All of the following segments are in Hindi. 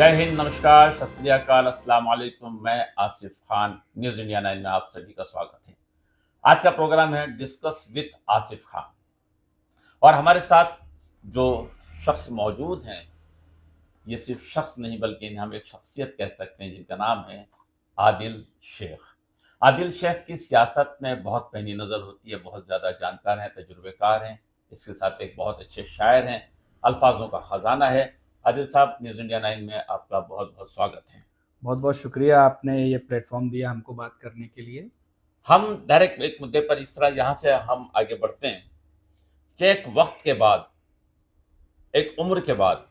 जय हिंद, नमस्कार, सत श्री अकाल, अस्सलाम वालेकुम। मैं आसिफ खान, न्यूज इंडिया 9 में आप सभी का स्वागत है। आज का प्रोग्राम है डिस्कस विथ आसिफ खान और हमारे साथ जो शख्स मौजूद हैं, ये सिर्फ शख्स नहीं बल्कि इन्हें हम एक शख्सियत कह सकते हैं, जिनका नाम है आदिल शेख। आदिल शेख की सियासत में बहुत पैनी नज़र होती है, बहुत ज़्यादा जानकार हैं, तजुर्बेकार हैं, इसके साथ एक बहुत अच्छे शायर हैं, अल्फाजों का ख़जाना है। आदिल साहब, न्यूज़ इंडिया 9 में आपका बहुत बहुत स्वागत है। बहुत बहुत शुक्रिया, आपने ये प्लेटफॉर्म दिया हमको बात करने के लिए। हम डायरेक्ट एक मुद्दे पर इस तरह यहाँ से हम आगे बढ़ते हैं कि एक वक्त के बाद, एक उम्र के बाद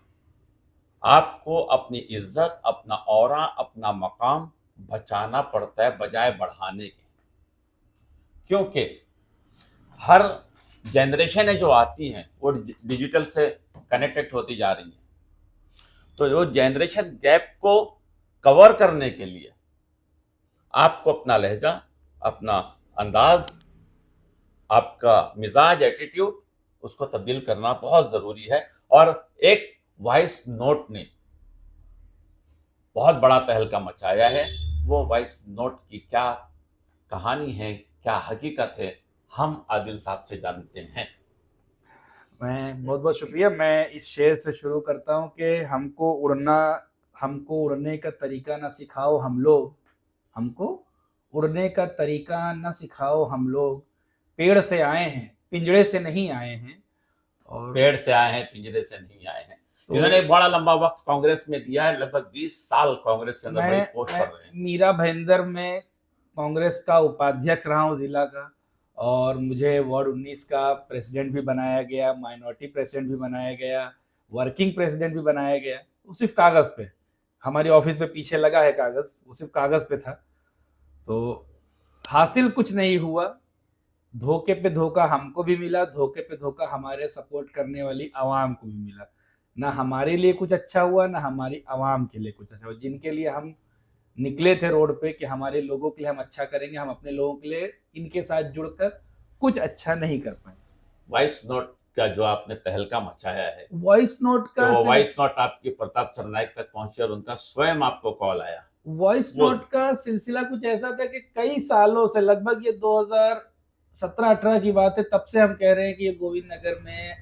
आपको अपनी इज्जत, अपना औरा, अपना मकाम बचाना पड़ता है बजाय बढ़ाने के। क्योंकि हर जनरेशन जो आती हैं वो डिजिटल से कनेक्टेड होती जा रही हैं, तो वो जनरेशन गैप को कवर करने के लिए आपको अपना लहजा, अपना अंदाज, आपका मिजाज, एटीट्यूड, उसको तब्दील करना बहुत ज़रूरी है। और एक वॉइस नोट ने बहुत बड़ा तहलका मचाया है। वो वॉइस नोट की क्या कहानी है, क्या हकीकत है, हम आदिल साहब से जानते हैं। मैं बहुत बहुत शुक्रिया। मैं इस शेर से शुरू करता हूँ कि हमको उड़ने का तरीका ना सिखाओ हम लोग, हमको उड़ने का तरीका ना सिखाओ हम लोग, पेड़ से आए हैं पिंजड़े से नहीं आए हैं। और पेड़ से आए हैं, पिंजरे से नहीं आए हैं। तो इन्होंने एक बड़ा लंबा वक्त कांग्रेस में दिया है, लगभग 20 साल कांग्रेस के अंदर बड़ी पोस्ट कर रहे हैं। मीरा भाईंदर में कांग्रेस का उपाध्यक्ष रहा हूँ जिला का, और मुझे वार्ड 19 का प्रेसिडेंट भी बनाया गया, माइनॉरिटी प्रेसिडेंट भी बनाया गया, वर्किंग प्रेसिडेंट भी बनाया गया। वो सिर्फ कागज़ पे, हमारी ऑफिस पे पीछे लगा है कागज़, वो सिर्फ कागज़ पे था। तो हासिल कुछ नहीं हुआ, धोखे पे धोखा हमको भी मिला, धोखे पे धोखा हमारे सपोर्ट करने वाली आवाम को भी मिला। ना हमारे लिए कुछ अच्छा हुआ, ना हमारी आवाम के लिए कुछ अच्छा हुआ। जिनके लिए हम निकले थे रोड पे कि हमारे लोगों के लिए हम अच्छा करेंगे, हम अपने लोगों के लिए इनके साथ जुड़कर कुछ अच्छा नहीं कर पाए। वॉइस नोट का जो आपने तहलका मचाया है, वॉइस नोट का, तो वॉइस नोट आपकी प्रताप सरनाइक तक पहुंचे और उनका स्वयं आपको कॉल आया। वॉइस नोट का सिलसिला कुछ ऐसा था कि कई सालों से, लगभग ये 2017-18 की बात है, तब से हम कह रहे हैं कि ये गोविंद नगर में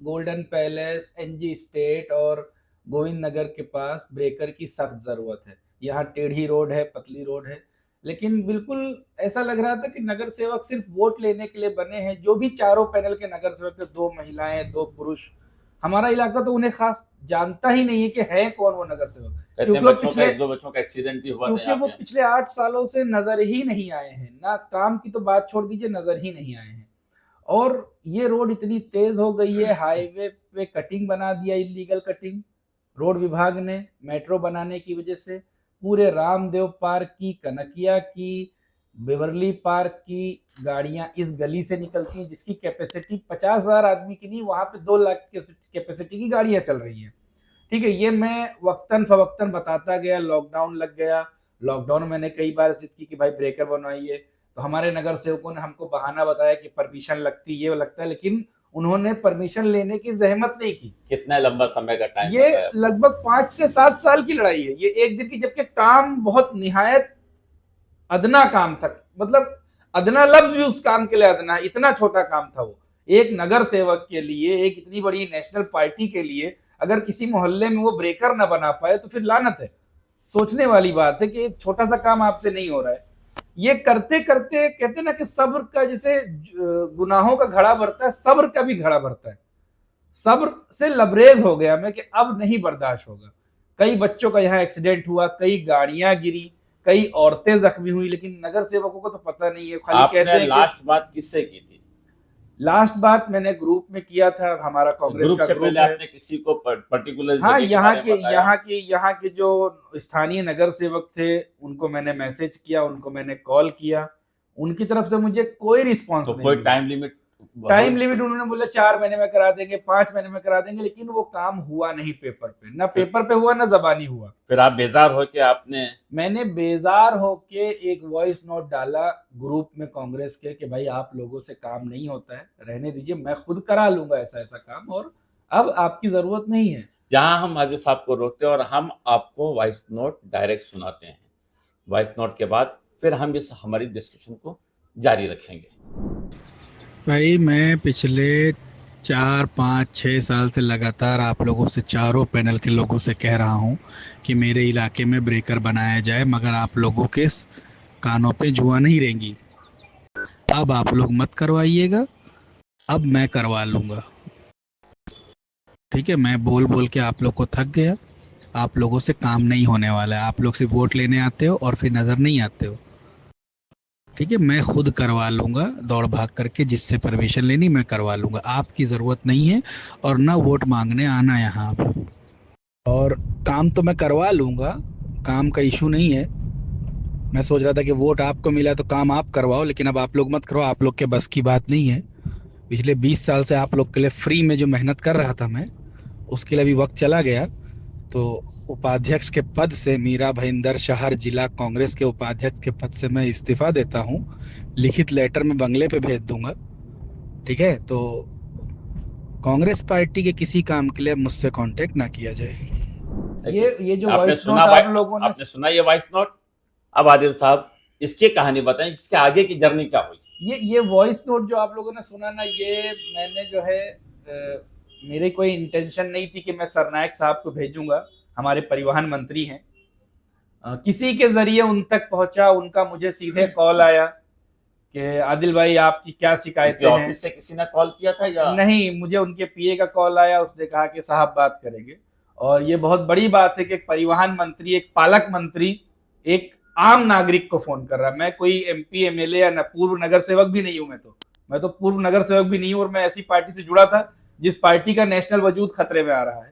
गोल्डन पैलेस, एनजी स्टेट और गोविंद नगर के पास ब्रेकर की सख्त ज़रूरत है। यहाँ टेढ़ी रोड है, पतली रोड है, लेकिन बिल्कुल ऐसा लग रहा था कि नगर सेवक सिर्फ वोट लेने के लिए बने हैं। जो भी चारों पैनल के नगर सेवक थे, 2 महिलाएं 2 पुरुष, हमारा इलाका तो उन्हें खास जानता ही नहीं है कि है कौन वो नगर सेवक, क्योंकि वो पिछले 2 बच्चों का एक्सीडेंट भी हुआ था, क्योंकि वो पिछले 8 सालों से नजर ही नहीं आए हैं। ना काम की तो बात छोड़ दीजिए, नजर ही नहीं आए हैं। और ये रोड इतनी तेज हो गई है, हाईवे पे कटिंग बना दिया, इलीगल कटिंग रोड विभाग ने मेट्रो बनाने की वजह से। पूरे रामदेव पार्क की, कनकिया की, बेवर्ली पार्क की गाड़ियां इस गली से निकलती हैं, जिसकी कैपेसिटी 50,000 आदमी की नहीं, वहां पे 2 लाख कैपेसिटी की गाड़ियां चल रही हैं। ठीक है, ये मैं वक्तन फवक्तन बताता गया। लॉकडाउन लग गया, लॉकडाउन में मैंने कई बार जिद की कि भाई ब्रेकर बनवाइए, तो हमारे नगर सेवकों ने हमको बहाना बताया कि परमिशन लगती, ये लगता है, लेकिन उन्होंने परमिशन लेने की जहमत नहीं की। कितना लंबा समय का टाइम? ये लगभग 5 से 7 साल की लड़ाई है, ये एक दिन की, जबकि काम बहुत निहायत अदना काम था। मतलब अदना लफ्ज भी उस काम के लिए अदना, इतना छोटा काम था वो। एक नगर सेवक के लिए, एक इतनी बड़ी नेशनल पार्टी के लिए, अगर किसी मोहल्ले में वो ब्रेकर ना बना पाए तो फिर लानत है। सोचने वाली बात है कि एक छोटा सा काम आपसे नहीं हो रहा है। ये करते करते कहते ना कि सब्र का, जैसे गुनाहों का घड़ा भरता है, सब्र का भी घड़ा भरता है। सब्र से लबरेज हो गया मैं कि अब नहीं बर्दाश्त होगा। कई बच्चों का यहाँ एक्सीडेंट हुआ, कई गाड़ियां गिरी, कई औरतें जख्मी हुई, लेकिन नगर सेवकों को तो पता नहीं है। खाली कहते हैं। लास्ट बात किससे की थी? लास्ट बात मैंने ग्रुप में किया था, हमारा कांग्रेस का ग्रुप है। आपने किसी को पर्टिकुलर? हाँ, यहाँ के जो स्थानीय नगर सेवक थे उनको मैंने मैसेज किया, उनको मैंने कॉल किया, उनकी तरफ से मुझे कोई रिस्पांस नहीं। कोई टाइम लिमिट उन्होंने बोला 4 महीने में करा देंगे, 5 महीने में करा देंगे, लेकिन वो काम हुआ नहीं पेपर पे, ना पेपर पे हुआ, ना जबानी हुआ। फिर आप बेजार होके मैंने बेजार होके एक वॉइस नोट डाला ग्रुप में कांग्रेस के कि भाई आप लोगों से काम नहीं होता है, रहने दीजिए, मैं खुद करा लूंगा ऐसा ऐसा काम, और अब आपकी जरूरत नहीं है। जहां हम हाजिर साहब को रोकते हैं और हम आपको वॉइस नोट डायरेक्ट सुनाते हैं। वॉइस नोट के बाद फिर हम इस हमारी डिस्कशन को जारी रखेंगे। भाई मैं पिछले 4 5 6 साल से लगातार आप लोगों से, चारों पैनल के लोगों से कह रहा हूँ कि मेरे इलाके में ब्रेकर बनाया जाए, मगर आप लोगों के कानों पे जुआ नहीं रेंगी। अब आप लोग मत करवाइएगा, अब मैं करवा लूँगा। ठीक है, मैं बोल बोल के आप लोग को थक गया। आप लोगों से काम नहीं होने वाला है। आप लोग सिर्फ वोट लेने आते हो और फिर नज़र नहीं आते हो। ठीक है, मैं खुद करवा लूँगा, दौड़ भाग करके जिससे परमिशन लेनी मैं करवा लूँगा। आपकी ज़रूरत नहीं है और ना वोट मांगने आना यहाँ पे। और काम तो मैं करवा लूँगा, काम का इशू नहीं है। मैं सोच रहा था कि वोट आपको मिला तो काम आप करवाओ, लेकिन अब आप लोग मत करवाओ, आप लोग के बस की बात नहीं है। पिछले 20 साल से आप लोग के लिए फ्री में जो मेहनत कर रहा था मैं, उसके लिए अभी वक्त चला गया। तो उपाध्यक्ष के पद से, मीरा भाईंदर शहर जिला कांग्रेस के उपाध्यक्ष के पद से मैं इस्तीफा देता हूँ। लिखित लेटर में बंगले पे भेज दूंगा। ठीक है, तो कांग्रेस पार्टी के किसी काम के लिए मुझसे कांटेक्ट ना किया जाए। ये जो आपने वॉइस सुना नोट आप लोगों ने, आपने सुना ये वॉइस नोट। अब आदिल साहब इसकी कहानी बताएं, इसके आगे की जर्नी क्या हुई। ये वॉइस नोट जो आप लोगों ने सुना ना, ये मैंने जो है मेरे कोई इंटेंशन नहीं थी कि मैं सरनायक साहब को भेजूंगा। हमारे परिवहन मंत्री हैं, किसी के जरिए उन तक पहुंचा, उनका मुझे सीधे कॉल आया कि आदिल भाई आपकी क्या शिकायतें हैं। ऑफिस से किसी ने कॉल किया था या नहीं, मुझे उनके पीए का कॉल आया। उसने कहा कि साहब बात करेंगे। और ये बहुत बड़ी बात है कि एक परिवहन मंत्री, एक पालक मंत्री, एक आम नागरिक को फोन कर रहा है। मैं कोई एमपी एमएलए या पूर्व नगर सेवक भी नहीं हूं। मैं तो पूर्व नगर सेवक भी नहीं हूं और मैं ऐसी पार्टी से जुड़ा था जिस पार्टी का नेशनल वजूद खतरे में आ रहा है।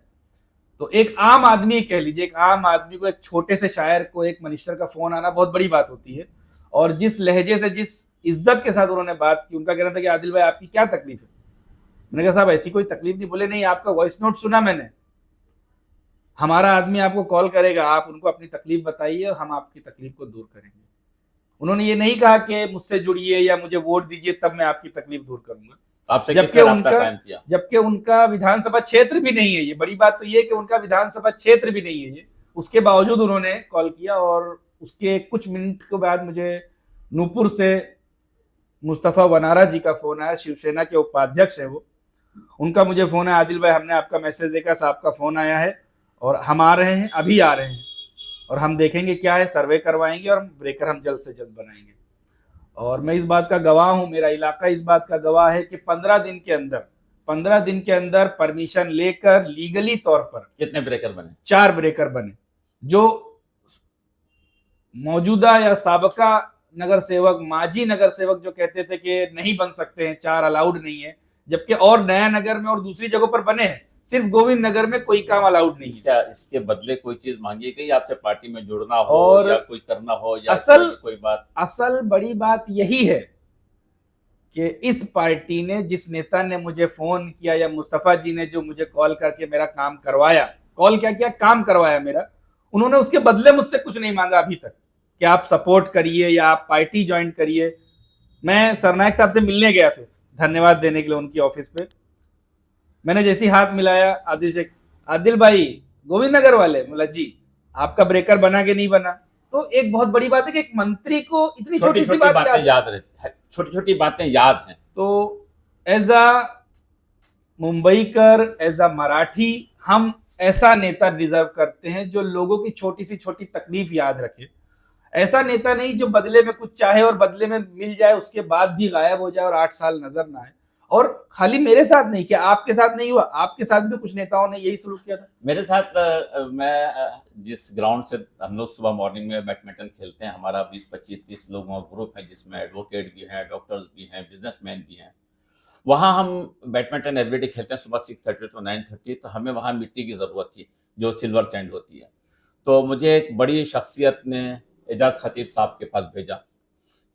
तो एक आम आदमी, कह लीजिए एक आम आदमी को, एक छोटे से शायर को एक मिनिस्टर का फोन आना बहुत बड़ी बात होती है। और जिस लहजे से, जिस इज्जत के साथ उन्होंने बात की, उनका कहना था कि आदिल भाई आपकी क्या तकलीफ है। मैंने कहा साहब ऐसी कोई तकलीफ नहीं। बोले नहीं, आपका वॉइस नोट सुना मैंने, हमारा आदमी आपको कॉल करेगा, आप उनको अपनी तकलीफ बताइए, हम आपकी तकलीफ को दूर करेंगे। उन्होंने ये नहीं कहा कि मुझसे जुड़िए या मुझे वोट दीजिए तब मैं आपकी तकलीफ दूर करूंगा। आपसे किसने राब्ता कायम किया? जबकि उनका विधानसभा क्षेत्र भी नहीं है ये। बड़ी बात तो ये कि उनका विधानसभा क्षेत्र भी नहीं है ये। उसके बावजूद उन्होंने कॉल किया और उसके कुछ मिनट के बाद मुझे नूपुर से मुस्तफा वनारा जी का फोन आया। शिवसेना के उपाध्यक्ष है वो। उनका मुझे फोन है, आदिल भाई हमने आपका मैसेज देखा, साहब का फोन आया है और हम आ रहे हैं, अभी आ रहे हैं और हम देखेंगे क्या है, सर्वे करवाएंगे और ब्रेकर हम जल्द से जल्द बनाएंगे। और मैं इस बात का गवाह हूं, मेरा इलाका इस बात का गवाह है कि 15 दिन के अंदर परमिशन लेकर लीगली तौर पर कितने ब्रेकर बने? 4 ब्रेकर बने। जो मौजूदा या साबका नगर सेवक, माजी नगर सेवक जो कहते थे कि नहीं बन सकते हैं, 4 अलाउड नहीं है, जबकि और नया नगर में और दूसरी जगहों पर बने हैं, सिर्फ गोविंद नगर में कोई काम अलाउड नहीं है। क्या इसके बदले कोई चीज मांगी गई आपसे? पार्टी में जुड़ना हो और या कुछ करना हो या कोई बात? असल बड़ी बात यही है कि इस पार्टी ने, जिस नेता ने मुझे फोन किया या मुस्तफा जी ने जो मुझे कॉल करके मेरा काम करवाया, कॉल क्या किया, काम करवाया मेरा, उन्होंने उसके बदले मुझसे कुछ नहीं मांगा अभी तक कि आप सपोर्ट करिए या आप पार्टी ज्वाइन करिए। मैं सरनायक साहब से मिलने गया फिर धन्यवाद देने के लिए उनकी ऑफिस पे। मैंने जैसे ही हाथ मिलाया, आदिल भाई गोविंद नगर वाले, बोला जी आपका ब्रेकर बना के नहीं बना। तो एक बहुत बड़ी बात है कि एक मंत्री को इतनी छोटी सी बातें याद रहती है, छोटी छोटी बातें याद हैं। तो as a Mumbaikar, as a Marathi, हम ऐसा नेता डिजर्व करते हैं जो लोगों की छोटी सी छोटी तकलीफ याद रखे। ऐसा नेता नहीं जो बदले में कुछ चाहे और बदले में मिल जाए उसके बाद भी गायब हो जाए और 8 साल नजर ना आए। और खाली मेरे साथ नहीं, क्या आपके साथ नहीं हुआ? आपके साथ भी कुछ नेताओं ने यही सलूक किया था। मेरे साथ मैं जिस ग्राउंड से हम लोग सुबह मॉर्निंग में बैडमिंटन खेलते हैं, हमारा 20-25-30 लोगों का ग्रुप है जिसमें एडवोकेट भी हैं, डॉक्टर्स भी हैं, बिजनेसमैन भी हैं। वहाँ हम बैडमिंटन एवरीडे खेलते हैं सुबह 6:30 to 9:30। तो हमें वहाँ मिट्टी की ज़रूरत थी जो सिल्वर सैंड होती है। तो मुझे एक बड़ी शख्सियत ने एजाज खतीब साहब के पास भेजा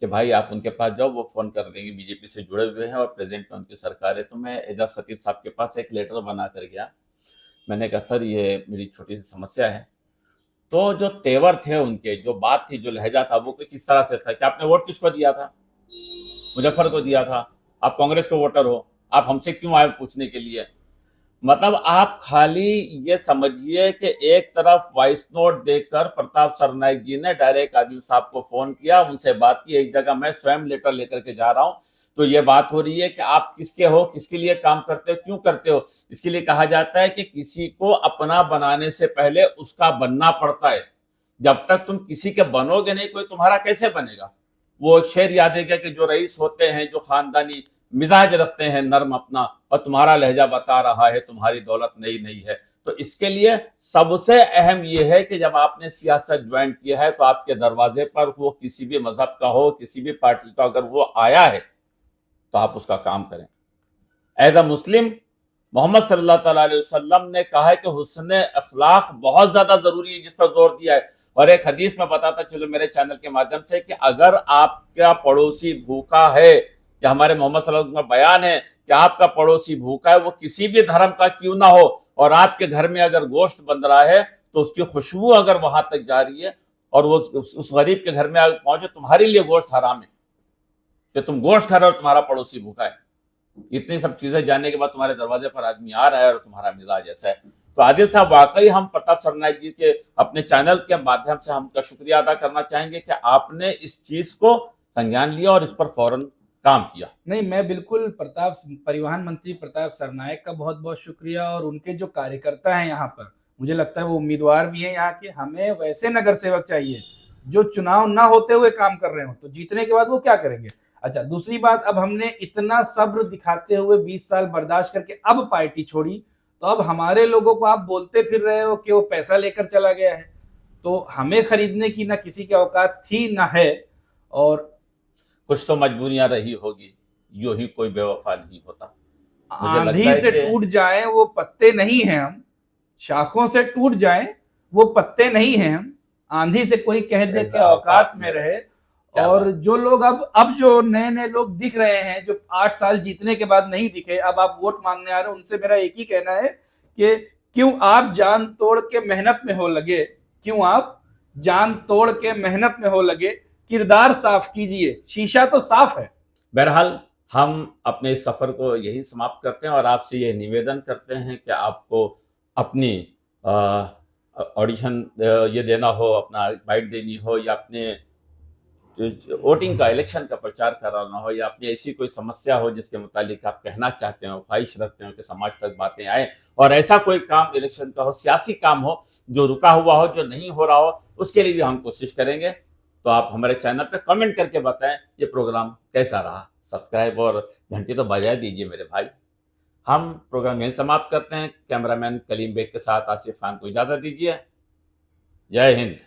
कि भाई आप उनके पास जाओ, वो फ़ोन कर देंगे, बीजेपी से जुड़े हुए हैं और प्रेजेंट में उनकी सरकार है। तो मैं एजाज खतीब साहब के पास एक लेटर बना कर गया। मैंने कहा सर ये मेरी छोटी सी समस्या है। तो जो तेवर थे उनके, जो बात थी, जो लहजा था, वो कुछ इस तरह से था कि आपने वोट किसको दिया था? मुजफ्फर को दिया था। आप कांग्रेस के वोटर हो, आप हमसे क्यों आए पूछने के लिए? मतलब आप खाली ये समझिए कि एक तरफ वॉइस नोट देकर प्रताप सरनाईक जी ने डायरेक्ट आदिल साहब को फोन किया, उनसे बात की, एक जगह मैं स्वयं लेटर लेकर के जा रहा हूं, तो ये बात हो रही है कि आप किसके हो, किसके लिए काम करते हो, क्यों करते हो। इसके लिए कहा जाता है कि किसी को अपना बनाने से पहले उसका बनना पड़ता है। जब तक तुम किसी के बनोगे नहीं, कोई तुम्हारा कैसे बनेगा। वो एक शेर याद है कि जो रईस होते हैं, जो खानदानी मिजाज रखते हैं नर्म अपना, और तुम्हारा लहजा बता रहा है तुम्हारी दौलत नई नई है। तो इसके लिए सबसे अहम यह है कि जब आपने सियासत ज्वाइन किया है तो आपके दरवाजे पर वो किसी भी मजहब का हो, किसी भी पार्टी का अगर वो आया है तो आप उसका काम करें। एज अ मुस्लिम मोहम्मद सल्लल्लाहु अलैहि वसल्लम ने कहा है कि हुस्न अखलाक बहुत ज्यादा जरूरी है, जिस पर जोर दिया है। और एक हदीस में बताता चलो मेरे चैनल के माध्यम से कि अगर आपका पड़ोसी भूखा है, कि हमारे मोहम्मद सल्लल्लाहु अलैहि वसल्लम का बयान है कि आपका पड़ोसी भूखा है, वो किसी भी धर्म का क्यों ना हो, और आपके घर में अगर गोश्त बन रहा है तो उसकी खुशबू अगर वहां तक जा रही है और वो उस गरीब के घर में अगर पहुंचे, तुम्हारे लिए गोश्त हराम है कि तुम गोश्त खा रहे हो, तुम्हारा पड़ोसी भूखा है। इतनी सब चीजें जानने के बाद तुम्हारे दरवाजे पर आदमी आ रहा है और तुम्हारा मिजाज ऐसा है। तो आदिल साहब, वाकई हम प्रताप सरनाईक जी के अपने चैनल के माध्यम से हम शुक्रिया अदा करना चाहेंगे कि आपने इस चीज को संज्ञान लिया और इस पर फौरन काम किया। नहीं, मैं बिल्कुल परिवहन मंत्री प्रताप सरनाईक का बहुत बहुत शुक्रिया, और उनके जो कार्यकर्ता हैं यहाँ पर, मुझे लगता है वो उम्मीदवार भी हैं यहाँ के। हमें वैसे नगर सेवक चाहिए जो चुनाव ना होते हुए काम कर रहे हो, तो जीतने के बाद वो क्या करेंगे। अच्छा, दूसरी बात, अब हमने इतना सब्र दिखाते हुए 20 साल बर्दाश्त करके अब पार्टी छोड़ी, तो अब हमारे लोगों को आप बोलते फिर रहे हो कि वो पैसा लेकर चला गया है। तो हमें खरीदने की ना किसी की औकात थी ना है, और कुछ तो मजबूरियां रही होगी, यूं ही कोई बेवफा नहीं होता। मुझे लगता आंधी है से कि टूट जाए वो पत्ते नहीं हैं हम, शाखों से टूट जाए वो पत्ते नहीं हैं हम, आंधी से कोई कह दे कि औकात में रहे। और जो लोग अब जो नए नए लोग दिख रहे हैं, जो 8 साल जीतने के बाद नहीं दिखे, अब आप वोट मांगने आ रहे हो, उनसे मेरा एक ही कहना है कि क्यों आप जान तोड़ के मेहनत में हो लगे, क्यों आप जान तोड़ के मेहनत में हो लगे, किरदार साफ कीजिए, शीशा तो साफ है। बहरहाल हम अपने इस सफर को यही समाप्त करते हैं और आपसे ये निवेदन करते हैं कि आपको अपनी ऑडिशन ये देना हो, अपना बाइट देनी हो, या अपने वोटिंग का, इलेक्शन का प्रचार कराना हो, या अपनी ऐसी कोई समस्या हो जिसके मुतालिक आप कहना चाहते हो, ख्वाहिश रखते हो कि समाज तक बातें आए, और ऐसा कोई काम इलेक्शन का हो, सियासी काम हो जो रुका हुआ हो, जो नहीं हो रहा हो, उसके लिए भी हम कोशिश करेंगे। तो आप हमारे चैनल पे कमेंट करके बताएं ये प्रोग्राम कैसा रहा। सब्सक्राइब और घंटी तो बजा दीजिए मेरे भाई। हम प्रोग्राम यहीं समाप्त करते हैं। कैमरामैन कलीम बेग के साथ आसिफ खान को इजाजत दीजिए। जय हिंद।